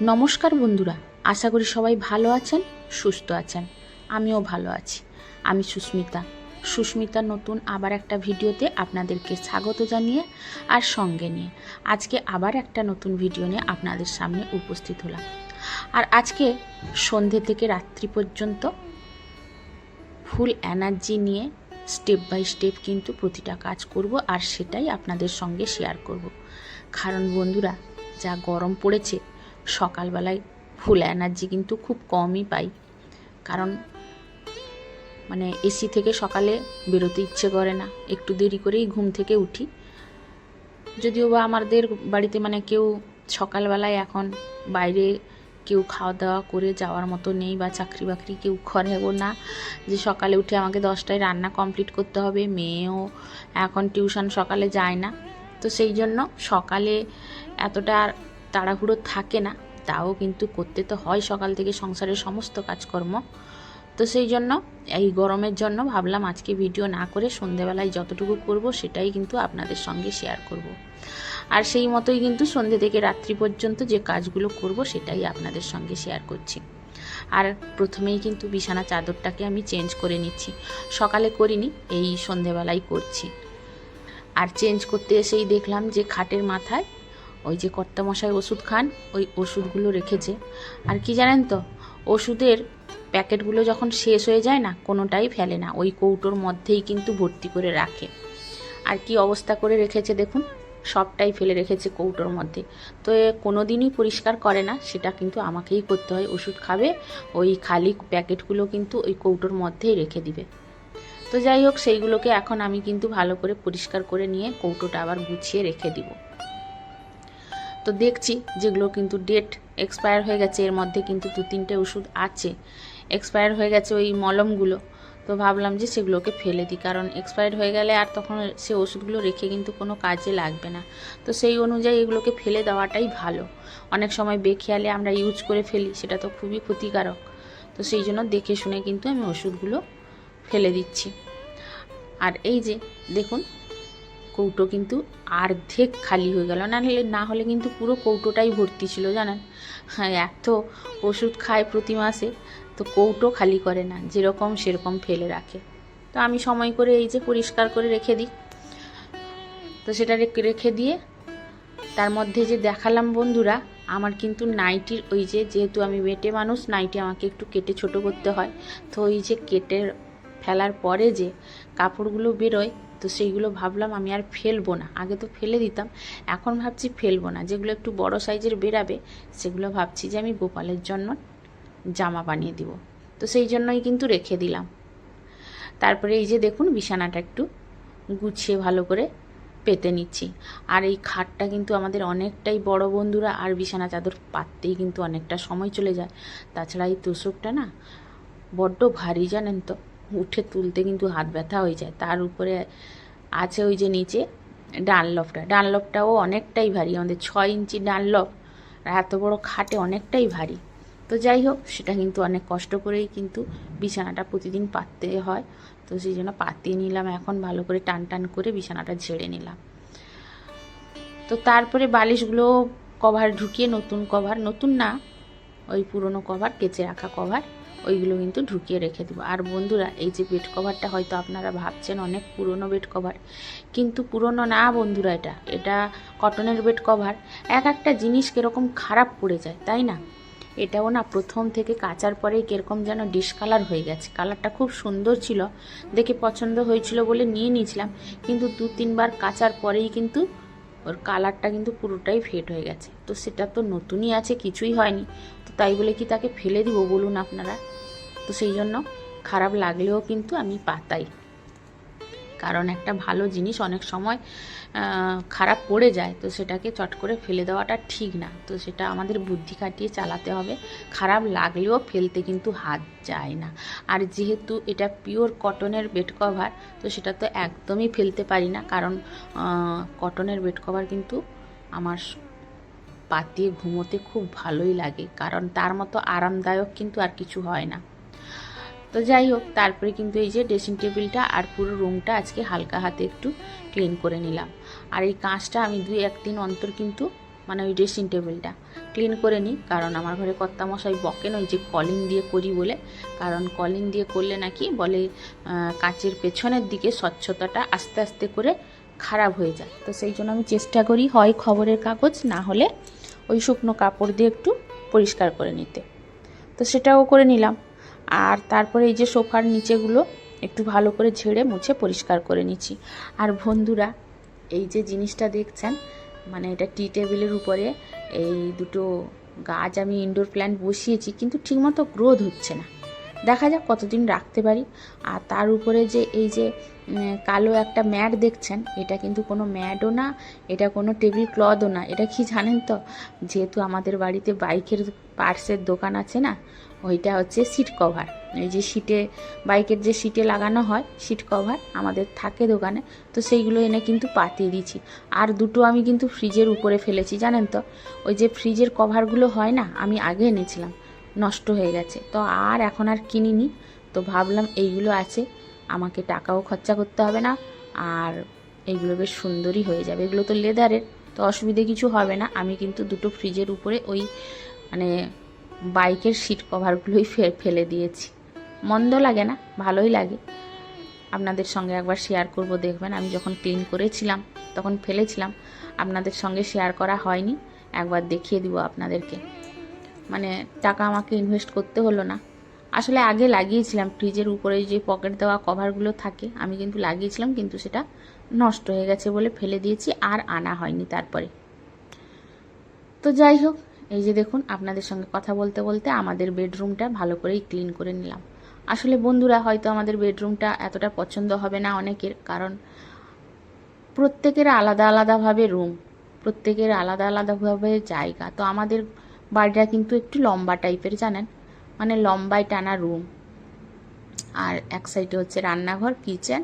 নমস্কার বন্ধুরা, আশা করি সবাই ভালো আছেন, সুস্থ আছেন। আমিও ভালো আছি। আমি সুস্মিতা নতুন আবার একটা ভিডিওতে আপনাদেরকে স্বাগত জানিয়ে আর সঙ্গে নিয়ে আজকে আবার একটা নতুন ভিডিও নিয়ে আপনাদের সামনে উপস্থিত হলাম। আর আজকে সন্ধে থেকে রাত্রি পর্যন্ত ফুল এনার্জি নিয়ে স্টেপ বাই স্টেপ কিন্তু প্রতিটা কাজ করব, আর সেটাই আপনাদের সঙ্গে শেয়ার করব। কারণ বন্ধুরা, যা গরম পড়েছে, সকালবেলায় ফুল এনার্জি কিন্তু খুব কমই পাই। কারণ এসি থেকে সকালে বেরোতে ইচ্ছে করে না, একটু দেরি করেই ঘুম থেকে উঠি। যদিও বা আমাদের বাড়িতে কেউ সকালবেলায় এখন বাইরে কেউ খাওয়া দাওয়া করে যাওয়ার মতো নেই, বা চাকরি বাকরি কেউ করেও না যে সকালে উঠে আমাকে 10টায় রান্না কমপ্লিট করতে হবে। মেয়েও এখন টিউশন সকালে যায় না, তো সেই জন্য সকালে এতটা তাড়াহুড়ো থাকে না। তাও কিন্তু করতে তো হয় সকাল থেকে সংসারের সমস্ত কাজকর্ম। তো সেই জন্য এই গরমের জন্য ভাবলাম আজকে ভিডিও না করে সন্ধেবেলায় যতটুকু করব সেটাই কিন্তু আপনাদের সঙ্গে শেয়ার করব। আর সেই মতোই কিন্তু সন্ধে থেকে রাত্রি পর্যন্ত যে কাজগুলো করব সেটাই আপনাদের সঙ্গে শেয়ার করছি। আর প্রথমেই কিন্তু বিছানা চাদরটাকে আমি চেঞ্জ করে নিচ্ছি। সকালে করিনি, এই সন্ধেবেলায় করছি। আর চেঞ্জ করতে এসেই দেখলাম যে খাটের মাথায় ওই যে কর্তামশাই ওষুধ খান, ওই ওষুধগুলো রেখেছে। আর কি জানেন তো, ওষুধের প্যাকেটগুলো যখন শেষ হয়ে যায় না, কোনোটাই ফেলে না, ওই কৌটোর মধ্যেই কিন্তু ভর্তি করে রাখে। আর কি অবস্থা করে রেখেছে দেখুন, সবটাই ফেলে রেখেছে কৌটোর মধ্যে। তো কোনো দিনই পরিষ্কার করে না, সেটা কিন্তু আমাকেই করতে হয়। ওষুধ খাবে, ওই খালি প্যাকেটগুলো কিন্তু ওই কৌটোর মধ্যেই রেখে দিবে। তো যাই হোক, সেইগুলোকে এখন আমি কিন্তু ভালো করে পরিষ্কার করে নিয়ে কৌটোটা আবার গুছিয়ে রেখে দিব। তো দেখছি যেগুলো কিন্তু ডেট এক্সপায়ার হয়ে গেছে, এর মধ্যে কিন্তু 2-3টে ওষুধ আছে এক্সপায়ার হয়ে গেছে, ওই মলমগুলো। তো ভাবলাম যে সেগুলোকে ফেলে দিই, কারণ এক্সপায়ার হয়ে গেলে আর তখন সে ওষুধগুলো রেখে কিন্তু কোনো কাজে লাগবে না। তো সেই অনুযায়ী এগুলোকে ফেলে দেওয়াটাই ভালো। অনেক সময় বেখেয়ালে আমরা ইউজ করে ফেলি, সেটা তো খুবই ক্ষতিকারক। তো সেই জন্য দেখে শুনে কিন্তু আমি ওষুধগুলো ফেলে দিচ্ছি। আর এই যে দেখুন, কৌটো কিন্তু অর্ধেক খালি হয়ে গেল, না হলে কিন্তু পুরো কৌটোটাই ভর্তি ছিল জানেন। হ্যাঁ, এত ওষুধ খায় প্রতি মাসে, তো কৌটো খালি করে না, যেরকম সেরকম ফেলে রাখে। তো আমি সময় করে এই যে পরিষ্কার করে রেখে দিই। তো সেটা রেখে দিয়ে তার মধ্যে যে দেখালাম বন্ধুরা, আমার কিন্তু নাইটির ওই যেহেতু আমি বেটে মানুষ, নাইটি আমাকে একটু কেটে ছোট করতে হয়। তো ওই যে কেটে ফেলার পরে যে কাপড়গুলো বেরোয়, তো সেইগুলো ভাবলাম আমি আর ফেলবো না। আগে তো ফেলে দিতাম, এখন ভাবছি ফেলবো না। যেগুলো একটু বড় সাইজের বেরাবে, সেগুলো ভাবছি যে আমি গোপালের জন্য জামা বানিয়ে দিব। তো সেই জন্যই কিন্তু রেখে দিলাম। তারপরে এই যে দেখুন, বিছানাটা একটু গুছিয়ে ভালো করে পেতে নিচ্ছি। আর এই খাটটা কিন্তু আমাদের অনেকটাই বড় বন্ধুরা, আর বিছানা চাদর পাততেই কিন্তু অনেকটা সময় চলে যায়। তাছাড়া এই তোষকটা না বড্ড ভারী জানেন তো, উঠে তুলতে কিন্তু হাত ব্যথা হয়ে যায়। তার উপরে আছে ওই যে নিচে ডানলপটাও অনেকটাই ভারী, আমাদের 6 ইঞ্চি ডানলপ। আর এত বড় খাটে অনেকটাই ভারী। তো যাই হোক, সেটা কিন্তু অনেক কষ্ট করেই কিন্তু বিছানাটা প্রতিদিন পাততে হয়। তো সেই জন্য পাতিয়ে নিলাম, এখন ভালো করে টান টান করে বিছানাটা ঝেড়ে নিলাম। তো তারপরে বালিশগুলো কভার ঢুকিয়ে, নতুন না, ওই পুরনো কভার, কেচে রাখা কভার, ওইগুলো কিন্তু ঢুকিয়ে রেখে দেবো। আর বন্ধুরা, এই যে বেড কভারটা হয়তো আপনারা ভাবছেন অনেক পুরনো বেড কভার, কিন্তু পুরনো না বন্ধুরা, এটা কটনের বেড কভার। একটা জিনিস কীরকম খারাপ পড়ে যায়, তাই না? এটাও না প্রথম থেকে কাচার পরেই কীরকম যেন ডিসকালার হয়ে গেছে। কালারটা খুব সুন্দর ছিল, দেখে পছন্দ হয়েছিল বলে নিয়ে নিয়েছিলাম, কিন্তু 2-3বার কাচার পরেই কিন্তু ওর কালারটা কিন্তু পুরোটাই ফেড হয়ে গেছে। তো সেটা তো নতুনই আছে, কিছুই হয়নি, তো তাই বলে কি তাকে ফেলে দিব বলুন আপনারা? তো সেই জন্য খারাপ লাগলেও কিন্তু আমি পাতাই, কারণ একটা ভালো জিনিস অনেক সময় খারাপ পড়ে যায়, তো সেটাকে চট করে ফেলে দেওয়াটা ঠিক না। তো সেটা আমাদের বুদ্ধি খাটিয়ে চালাতে হবে। খারাপ লাগলেও ফেলতে কিন্তু হাত যায় না। আর যেহেতু এটা পিওর কটনের বেড কভার, তো সেটা তো একদমই ফেলতে পারি না, কারণ কটনের বেড কভার কিন্তু আমার পাতিয়ে ঘুমোতে খুব ভালোই লাগে, কারণ তার মতো আরামদায়ক কিন্তু আর কিছু হয় না। তো যাই হোক, তারপরে কিন্তু এই যে ড্রেসিং টেবিলটা আর পুরো রুমটা আজকে হালকা হাতে একটু ক্লিন করে নিলাম। আর এই কাঁচটা আমি 2-1 দিন অন্তর কিন্তু মানে ওই ড্রেসিং টেবিলটা ক্লিন করে নিই, কারণ আমার ঘরে কর্তামশাই বকেন ওই যে কলিং দিয়ে করি বলে, কারণ কলিং দিয়ে করলে নাকি বলে কাচের পেছনের দিকে স্বচ্ছতাটা আস্তে আস্তে করে খারাপ হয়ে যায়। তো সেই জন্য আমি চেষ্টা করি হয় খবরের কাগজ, না হলে ওই শুকনো কাপড় দিয়ে একটু পরিষ্কার করে নিতে। তো সেটাও করে নিলাম। আর তারপরে এই যে সোফার নিচেগুলো একটু ভালো করে ঝেড়ে মুছে পরিষ্কার করে নিচ্ছি। আর বন্ধুরা, এই যে জিনিসটা দেখছেন, মানে এটা টি টেবিলের উপরে এই দুটো গাছ আমি ইনডোর প্ল্যান্ট বসিয়েছি, কিন্তু ঠিকমতো গ্রোথ হচ্ছে না। দেখা যাক কতদিন রাখতে পারি। আর তার উপরে যে এই যে কালো একটা ম্যাট দেখছেন, এটা কিন্তু কোনো ম্যাটও না, এটা কোনো টেবিল ক্লথও না। এটা কি জানেন তো, যেহেতু আমাদের বাড়িতে বাইকের পার্টসের দোকান আছে না, ওইটা হচ্ছে সিট কভার। এই যে সিটে, বাইকের যে সিটে লাগানো হয় সিট কভার আমাদের থাকে দোকানে, তো সেইগুলো এনে কিন্তু পাতিয়ে দিয়েছি। আর দুটো আমি কিন্তু ফ্রিজের উপরে ফেলেছি, জানেন তো, ওই যে ফ্রিজের কভারগুলো হয় না, আমি আগে এনেছিলাম, নষ্ট হয়ে গেছে, তো আর এখন আর কিনিনি। তো ভাবলাম এইগুলো আছে, আমাকে টাকাও খরচা করতে হবে না, আর এইগুলো বেশ সুন্দরই হয়ে যাবে। এগুলো তো লেদারের, তো অসুবিধে কিছু হবে না। আমি কিন্তু দুটো ফ্রিজের উপরে ওই মানে বাইকের সিট কভারগুলোই ফেলে দিয়েছি। মন্দ লাগে না, ভালোই লাগে। আপনাদের সঙ্গে একবার শেয়ার করব, দেখবেন। আমি যখন ক্লিন করেছিলাম তখন ফেলেছিলাম, আপনাদের সঙ্গে শেয়ার করা হয়নি, একবার দেখিয়ে দিব আপনাদেরকে। মানে টাকা আমাকে ইনভেস্ট করতে হলো না। আসলে আগে লাগিয়েছিলাম ফ্রিজের উপরে যে পকেট দেওয়া কভারগুলো থাকে, আমি কিন্তু লাগিয়েছিলাম, কিন্তু সেটা নষ্ট হয়ে গেছে বলে ফেলে দিয়েছি, আর আনা হয়নি তারপরে। তো যাই হোক, এই যে দেখুন, আপনাদের সঙ্গে কথা বলতে বলতে আমাদের বেডরুমটা ভালো করেই ক্লিন করে নিলাম। আসলে বন্ধুরা, হয়তো আমাদের বেডরুমটা এতটা পছন্দ হবে না অনেকের, কারণ প্রত্যেকের আলাদা আলাদাভাবে রুম, প্রত্যেকের আলাদা আলাদাভাবে জায়গা। তো আমাদের বাড়িটা কিন্তু একটু লম্বা টাইপের, জানেন, মানে লম্বায় টানা রুম, আর এক সাইডে হচ্ছে রান্নাঘর, কিচেন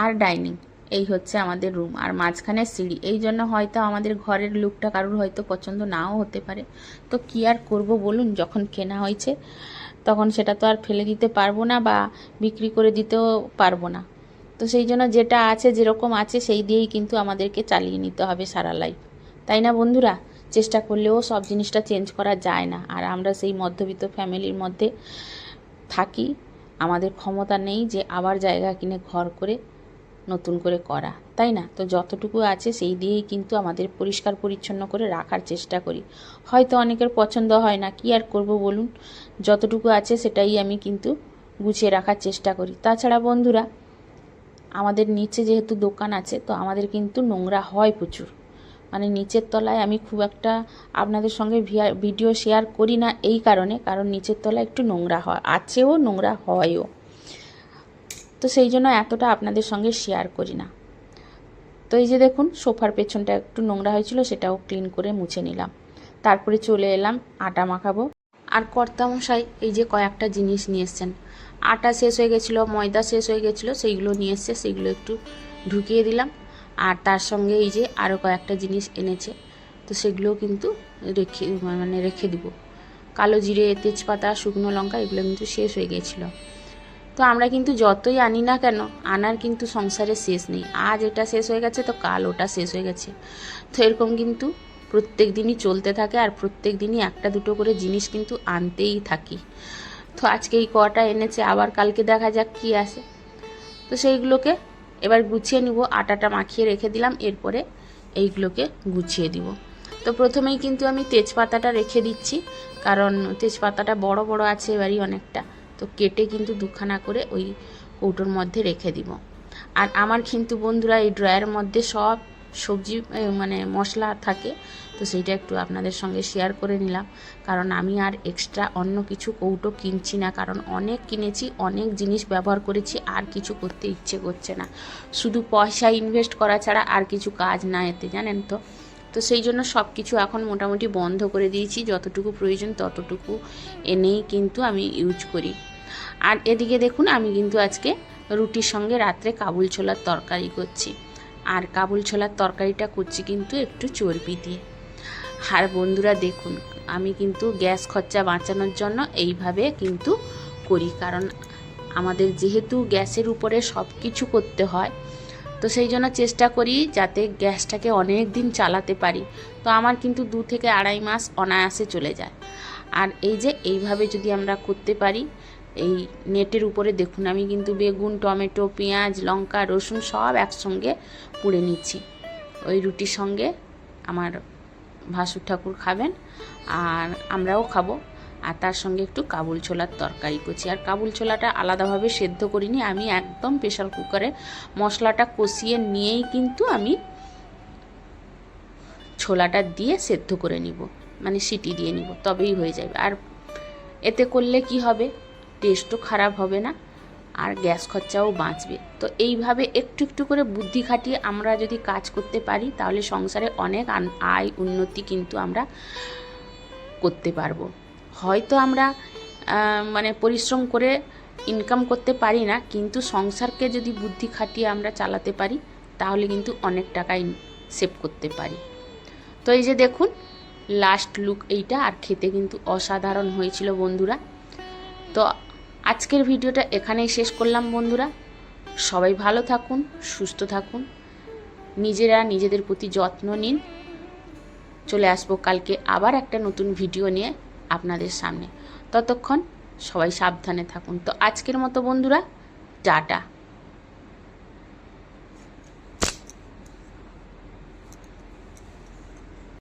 আর ডাইনিং, এই হচ্ছে আমাদের রুম, আর মাঝখানে সিঁড়ি। এই জন্য হয়তো আমাদের ঘরের লুকটা কারোর হয়তো পছন্দ নাও হতে পারে। তো কী আর করব বলুন, যখন কেনা হয়েছে তখন সেটা তো আর ফেলে দিতে পারবো না, বা বিক্রি করে দিতেও পারবো না। তো সেই জন্য যেটা আছে, যেরকম আছে, সেই দিয়েই কিন্তু আমাদেরকে চালিয়ে নিতে হবে সারা লাইফ, তাই না বন্ধুরা? চেষ্টা করলেও সব জিনিসটা চেঞ্জ করা যায় না। আর আমরা সেই মধ্যবিত্ত ফ্যামিলির মধ্যে থাকি, আমাদের ক্ষমতা নেই যে আবার জায়গা কিনে ঘর করে নতুন করে করা, তাই না? তো যতটুকু আছে সেই দিয়েই কিন্তু আমাদের পরিষ্কার পরিচ্ছন্ন করে রাখার চেষ্টা করি। হয়তো অনেকের পছন্দ হয় না, কি আর করব বলুন, যতটুকু আছে সেটাই আমি কিন্তু গুছিয়ে রাখার চেষ্টা করি। তাছাড়া বন্ধুরা, আমাদের নিচে যেহেতু দোকান আছে, তো আমাদের কিন্তু নোংরা হয় প্রচুর। মানে নিচের তলায় আমি খুব একটা আপনাদের সঙ্গে ভিডিও শেয়ার করি না এই কারণে, কারণ নিচের তলায় একটু নোংরা হয়, আছেও নোংরা হয়ও, তো সেই জন্য এতটা আপনাদের সঙ্গে শেয়ার করি না। তো এই যে দেখুন, সোফার পেছনটা একটু নোংরা হয়েছিল, সেটাও ক্লিন করে মুছে নিলাম। তারপরে চলে এলাম আটা মাখাবো। আর কর্তামশাই এই যে কয়েকটা জিনিস নিয়ে এসছেন, আটা শেষ হয়ে গেছিলো, ময়দা শেষ হয়ে গেছিলো, সেইগুলো নিয়ে এসছে, সেইগুলো একটু ঢুকিয়ে দিলাম। আর তার সঙ্গে এই যে আরও কয়েকটা জিনিস এনেছে, তো সেগুলোও কিন্তু রেখে দিব। কালো জিরে, তেজপাতা, শুকনো লঙ্কা, এগুলো কিন্তু শেষ হয়ে গেছিলো। তো আমরা কিন্তু যতই আনি না কেন, আনার কিন্তু সংসারে শেষ নেই। আজ এটা শেষ হয়ে গেছে তো কাল ওটা শেষ হয়ে গেছে, তো এরকম কিন্তু প্রত্যেক দিনই চলতে থাকে, আর প্রত্যেক দিনই একটা দুটো করে জিনিস কিন্তু আনতেই থাকি। তো আজকে এই কটা এনেছে, আবার কালকে দেখা যাক কী আসে। তো সেইগুলোকে এবার গুছিয়ে নিব। আটাটা মাখিয়ে রেখে দিলাম, এরপরে এইগুলোকে গুছিয়ে দিব। তো প্রথমেই কিন্তু আমি তেজপাতাটা রেখে দিচ্ছি, কারণ তেজপাতাটা বড় বড় আছে এবারই অনেকটা, তো কেটে কিন্তু দুখানা করে ওই কৌটোর মধ্যে রেখে দিব। আর আমার কিন্তু বন্ধুরা এই ড্রয়ারের মধ্যে সব সবজি মানে মশলা থাকে, তো সেইটা একটু আপনাদের সঙ্গে শেয়ার করে নিলাম, কারণ আমি আর এক্সট্রা অন্য কিছু কৌটো কিনছি না, কারণ অনেক কিনেছি, অনেক জিনিস ব্যবহার করেছি, আর কিছু করতে ইচ্ছে করছে না। শুধু পয়সা ইনভেস্ট করা ছাড়া আর কিছু কাজ না এতে, জানেন তো। তো সেই জন্য সব কিছু এখন মোটামুটি বন্ধ করে দিয়েছি, যতটুকু প্রয়োজন ততটুকু এনেই কিন্তু আমি ইউজ করি। আর এদিকে দেখুন, আমি কিন্তু আজকে রুটির সঙ্গে রাত্রে কাবুল ছোলার তরকারি করছি, আর কাবুল ছোলার তরকারিটা করছি কিন্তু একটু চর্বি দিয়ে। আর বন্ধুরা দেখুন, আমি কিন্তু গ্যাস খরচা বাঁচানোর জন্য এইভাবে কিন্তু করি, কারণ আমাদের যেহেতু গ্যাসের উপরে সব কিছু করতে হয়, তো সেই জন্য চেষ্টা করি যাতে গ্যাসটাকে অনেক দিন চালাতে পারি। তো আমার কিন্তু 2 থেকে 2.5 মাস অনায়াসে চলে যায়। আর এই যে এইভাবে যদি আমরা করতে পারি, এই নেটের উপরে দেখুন আমি কিন্তু বেগুন, টমেটো, পেঁয়াজ, লঙ্কা, রসুন সব একসঙ্গে পুড়ে নিচ্ছি। ওই রুটির সঙ্গে আমার ভাসুর ঠাকুর খাবেন আর আমরাও খাবো। আর তার সঙ্গে একটু কাবুল ছোলার তরকারি করছি। আর কাবুল ছোলাটা আলাদাভাবে সেদ্ধ করিনি, আমি একদম প্রেশার কুকারে মশলাটা কষিয়ে নিয়েই কিন্তু আমি ছোলাটা দিয়ে সেদ্ধ করে নিব, মানে সিটি দিয়ে নিব, তবেই হয়ে যাবে। আর এতে করলে কি হবে, টেস্টও খারাপ হবে না আর গ্যাস খরচাও বাঁচবে। তো এইভাবে একটু একটু করে বুদ্ধি খাটিয়ে আমরা যদি কাজ করতে পারি তাহলে সংসারে অনেক আয় উন্নতি কিন্তু আমরা করতে পারবো। হয়তো আমরা মানে পরিশ্রম করে ইনকাম করতে পারি না, কিন্তু সংসারকে যদি বুদ্ধি খাটিয়ে আমরা চালাতে পারি তাহলে কিন্তু অনেক টাকাই সেভ করতে পারি। তো এই যে দেখুন লাস্ট লুক এইটা, আর খেতে কিন্তু অসাধারণ হয়েছিল বন্ধুরা। তো আজকের ভিডিওটা এখানেই শেষ করলাম বন্ধুরা। সবাই ভালো থাকুন, সুস্থ থাকুন, নিজেরা নিজেদের প্রতি যত্ন নিন। চলে আসবো কালকে আবার একটা নতুন ভিডিও নিয়ে আপনাদের সামনে। ততক্ষণ সবাই সাবধানে থাকুন। তো আজকের মতো বন্ধুরা টাটা।